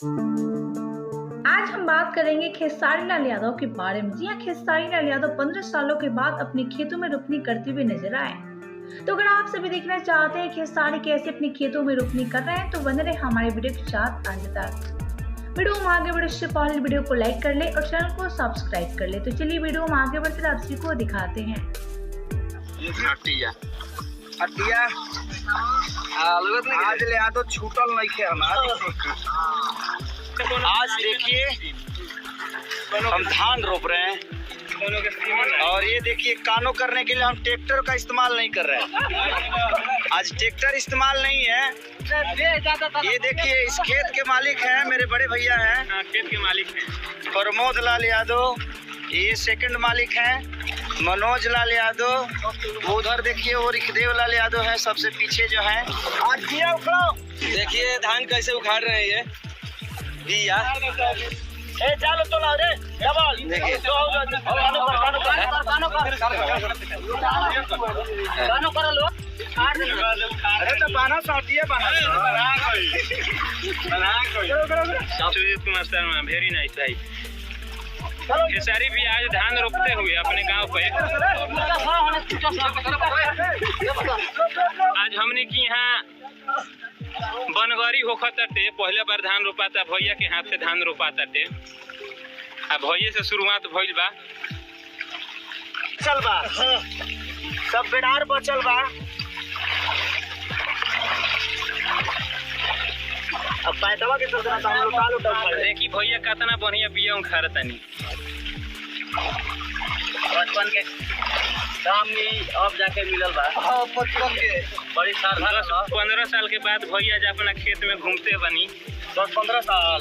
आज हम बात करेंगे खेसारी लाल यादव के बारे में। जी हाँ, खेसारी लाल यादव 15 सालों के बाद अपने खेतों में रोपनी करते हुए नजर आए। तो अगर आप सभी देखना चाहते हैं खेसारी कैसे अपने खेतों में रोपनी कर रहे हैं तो बने रहे हमारे वीडियो के साथ अंत तक। वीडियो में आगे बढ़ने से पहले वीडियो को लाइक कर ले और चैनल को सब्सक्राइब कर ले। तो चलिए वीडियो में आगे बढ़कर आप सभी को दिखाते हैं। आज ले तो छूटल नहीं खे हमारा। आज देखिए हम धान रोप रहे हैं और ये देखिए कानो करने के लिए हम ट्रैक्टर का इस्तेमाल नहीं कर रहे हैं। आज ट्रैक्टर इस्तेमाल नहीं है। ये देखिए इस खेत के मालिक हैं मेरे बड़े भैया हैं। हाँ, खेत के मालिक हैं प्रमोद लाल यादव। ये सेकंड मालिक हैं मनोज लाल यादव। उधर देखिए वो रिखदेव लाल यादव है सबसे पीछे जो है। देखिए धान कैसे उखाड़ रहे हैं ये बिया। चलो तो लाओ रे डबल देखिए कानो कर लो। अरे तो बाना साटिए बाना सुजीत कुमार शर्मा, वेरी नाइस भाई। खेसारी भी आज धान रोपते हुए अपने गांव पे। आज हमने की यहाँ बनगरी होखते, पहले बार धान रोपाता भैया के हाथ से धान रोपाता थे। अब भैया से शुरुआत भइल बा। चल बा सब बेडार बचल बा। अब पैटवा के चलते ना हम लोग काल उठा देखी भैया कितना बढ़िया बिया उखाड़ तनी। बचपन के काम में अब जाके मिलल बा। बचपन के बड़ी साल 15 साल के बाद भैया आज अपना खेत में घूमते बनी। 10-15 साल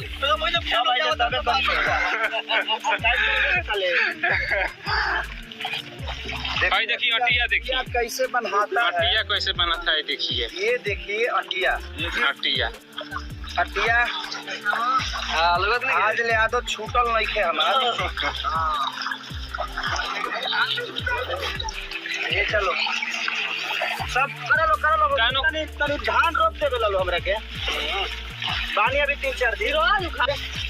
भाई देखिए अटिया, देखिए कैसे बनाता है। अटिया कैसे बनाता है देखिए। ये देखिए अटिया अटिया आज ले तो छूटल नहीं खे हमारा। ये चलो सब कर लो तनी धान रोप दे लो हमरा के। पानी अभी 3-4 दिन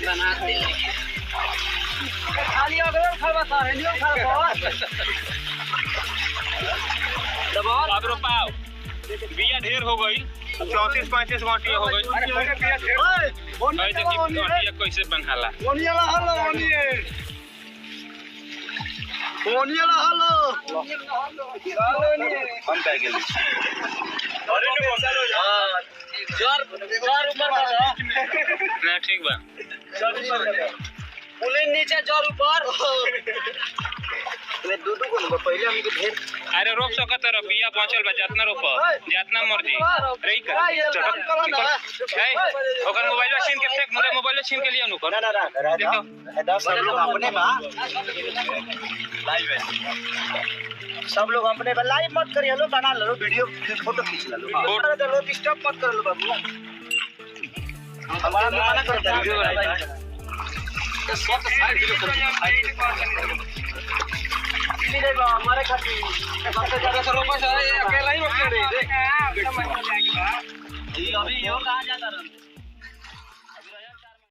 बना दे खाली अगर खरबा सारे लियो खरबा दबाओ। अब रोपाओ बिया ढेर हो गई। 34-35 गोटिया हो गई। भाई देखिए अटिया कैसे बनाला। हम कह गेली ना ठीक बा। पुले नीचे जोर ऊपर मैं दूध को पहले हम के ढेर। अरे रोप सकत रह, बिया बचल बा जितना रोप जितना मर्जी रही कर। ओकर मोबाइल छीन के फेंक, मोरे मोबाइल छीन के लिए नु कर। ना देखो सब लोग अपने बा लाइव है। सब लोग अपने बा लाइव मत करिए लो, बना लो वीडियो फोटो खींच लो। फोटो तो लो डिस्टर्ब मत कर लो बाबू। हमारा मना करता है वीडियो बनाई तो सब साइड वीडियो कर हमारे खातिर सबसे ज्यादा तो रोपा है अकेला ही मत करे। देख अभी यो कहां जाता रहा।